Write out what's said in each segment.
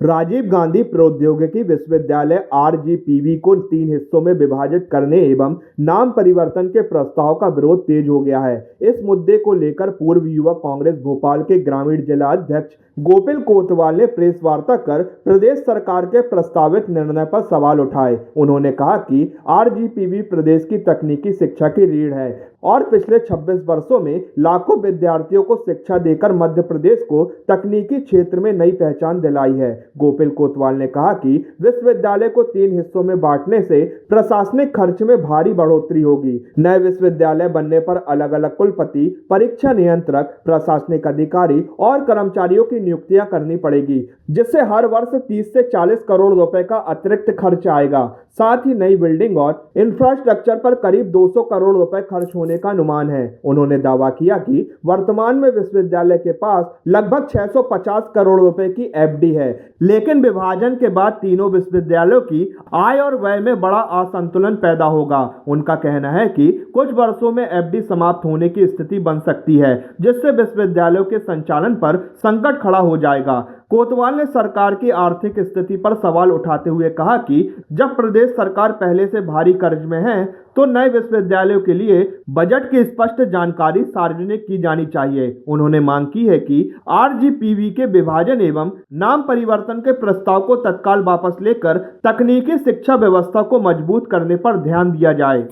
राजीव गांधी प्रौद्योगिकी विश्वविद्यालय आरजीपीवी को 3 हिस्सों में विभाजित करने एवं नाम परिवर्तन के प्रस्ताव का विरोध तेज हो गया है। इस मुद्दे को लेकर पूर्व युवक कांग्रेस भोपाल के ग्रामीण जिला अध्यक्ष गोपिल कोतवाल ने प्रेस वार्ता कर प्रदेश सरकार के प्रस्तावित निर्णय पर सवाल उठाए। उन्होंने कहा कि आरजीपीवी प्रदेश की तकनीकी शिक्षा की रीढ़ है और पिछले 26 वर्षों में लाखों विद्यार्थियों को शिक्षा देकर मध्य प्रदेश को तकनीकी क्षेत्र में नई पहचान दिलाई है। गोपिल कोतवाल ने कहा कि विश्वविद्यालय को 3 हिस्सों में बांटने से प्रशासनिक खर्च में भारी बढ़ोतरी होगी। नए विश्वविद्यालय बनने पर अलग अलग कुलपति, परीक्षा नियंत्रक, प्रशासनिक अधिकारी और कर्मचारियों की नियुक्तियां करनी पड़ेगी, जिससे हर वर्ष 30 से 40 करोड़ रुपए का अतिरिक्त खर्च आएगा। साथ ही नई बिल्डिंग और इंफ्रास्ट्रक्चर पर करीब 200 करोड़ रुपए खर्च होने का अनुमान है। उन्होंने दावा किया कि वर्तमान में विश्वविद्यालय के पास लगभग 650 करोड़ रुपए की एफडी है, लेकिन विभाजन के बाद तीनों विश्वविद्यालयों की आय और व्यय में बड़ा असंतुलन पैदा होगा। उनका कहना है कि कुछ वर्षों में एफडी समाप्त होने की स्थिति बन सकती है, जिससे विश्वविद्यालयों के संचालन पर संकट खड़ा हो जाएगा। कोतवाल ने सरकार की आर्थिक स्थिति पर सवाल उठाते हुए कहा कि जब प्रदेश सरकार पहले से भारी कर्ज में है, तो नए विश्वविद्यालयों के लिए बजट की स्पष्ट जानकारी सार्वजनिक की जानी चाहिए। उन्होंने मांग की है कि आरजीपीवी के विभाजन एवं नाम परिवर्तन के प्रस्ताव को तत्काल वापस लेकर तकनीकी शिक्षा व्यवस्था को मजबूत करने पर ध्यान दिया जाए।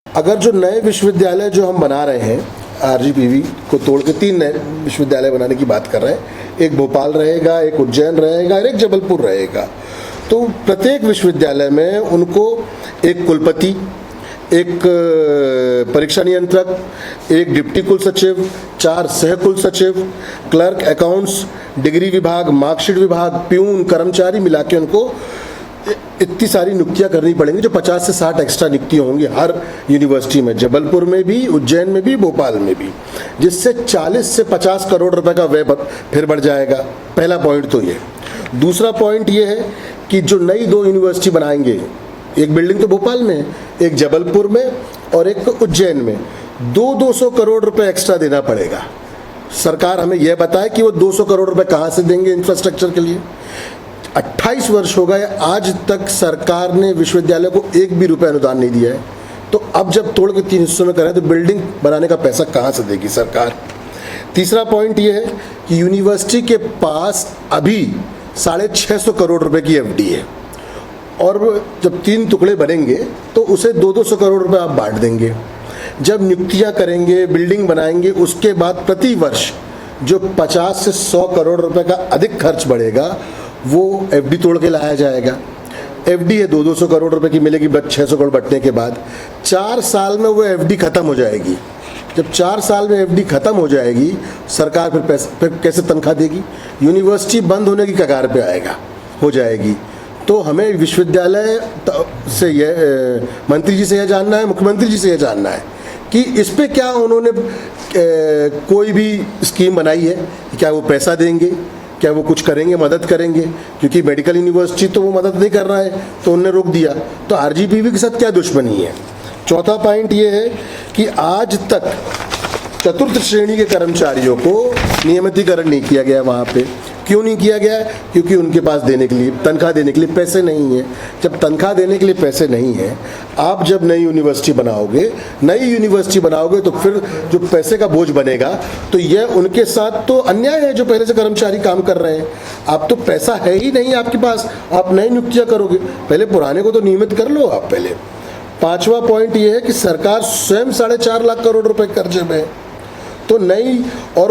अगर जो नए विश्वविद्यालय जो हम बना रहे हैं, आरजीपीवी को तोड़ के 3 नए विश्वविद्यालय बनाने की बात कर रहे हैं, एक भोपाल रहेगा, एक उज्जैन रहेगा और एक जबलपुर रहेगा। तो प्रत्येक विश्वविद्यालय में उनको एक कुलपति, एक परीक्षा नियंत्रक, एक डिप्टी कुल सचिव, 4 सह कुल सचिव, क्लर्क, अकाउंट्स, डिग्री विभाग, मार्कशीट विभाग, प्यून, कर्मचारी मिला के उनको इतनी सारी नियुक्तियां करनी पड़ेंगी, जो 50 से 60 एक्स्ट्रा नियुक्तियां होंगी हर यूनिवर्सिटी में, जबलपुर में भी, उज्जैन में भी, भोपाल में भी, जिससे 40 से 50 करोड़ रुपए का व्यय फिर बढ़ जाएगा। पहला पॉइंट तो ये। दूसरा पॉइंट ये है कि जो नई 2 यूनिवर्सिटी बनाएंगे, एक बिल्डिंग तो भोपाल में, एक जबलपुर में और एक उज्जैन में, 200 करोड़ रुपए एक्स्ट्रा देना पड़ेगा। सरकार हमें यह बताए कि वो 200 करोड़ रुपए कहाँ से देंगे इंफ्रास्ट्रक्चर के लिए। 28 वर्ष हो गए, आज तक सरकार ने विश्वविद्यालय को एक भी रुपए अनुदान नहीं दिया है। तो अब जब तोड़ के 3 हिस्सों में करें तो बिल्डिंग बनाने का पैसा कहाँ से देगी सरकार। तीसरा पॉइंट ये है कि यूनिवर्सिटी के पास अभी 650 करोड़ रुपए की एफडी है और जब 3 टुकड़े बनेंगे तो उसे 200 करोड़ रुपए आप बांट देंगे। जब नियुक्तियाँ करेंगे, बिल्डिंग बनाएंगे, उसके बाद प्रति वर्ष जो 50 से 100 करोड़ रुपए का अधिक खर्च बढ़ेगा वो एफडी तोड़ के लाया जाएगा। एफडी है 200 करोड़ रुपए की मिलेगी 600 करोड़ बटने के बाद। 4 साल में वो एफडी खत्म हो जाएगी। जब 4 साल में एफडी खत्म हो जाएगी, सरकार फिर कैसे तनख्वाह देगी? यूनिवर्सिटी बंद होने की कगार पे हो जाएगी। तो हमें विश्वविद्यालय से यह मंत्री जी से यह जानना है, मुख्यमंत्री जी से यह जानना है कि इस पे क्या उन्होंने कोई भी स्कीम बनाई है, क्या वो पैसा देंगे, क्या वो कुछ करेंगे, मदद करेंगे? क्योंकि मेडिकल यूनिवर्सिटी तो वो मदद नहीं कर रहा है तो उन्होंने रोक दिया। तो आरजीपीवी के साथ क्या दुश्मनी है? चौथा पॉइंट ये है कि आज तक 4th श्रेणी के कर्मचारियों को नियमितीकरण नहीं किया गया। वहाँ पे क्यों नहीं किया गया? क्योंकि उनके पास देने के लिए, तनख्वाह देने के लिए पैसे नहीं है। जब तनख्वाह देने के लिए पैसे नहीं है, आप जब नई यूनिवर्सिटी बनाओगे तो फिर जो पैसे का बोझ बनेगा तो यह उनके साथ तो अन्याय है जो पहले से कर्मचारी काम कर रहे हैं। आप तो पैसा है ही नहीं आपके पास, आप नई नियुक्तियाँ करोगे, पहले पुराने को तो नियमित कर लो आप पहले। 5वां पॉइंट ये है कि सरकार स्वयं 4.5 लाख करोड़ रुपए कर्जे में है। तो नई और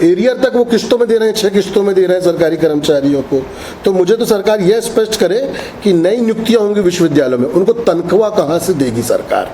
एरियर तक वो किस्तों में दे रहे हैं, 6 किस्तों में दे रहे हैं सरकारी कर्मचारियों को। तो मुझे तो सरकार यह स्पष्ट करे कि नई नियुक्तियां होंगी विश्वविद्यालयों में, उनको तनख्वाह कहाँ से देगी सरकार।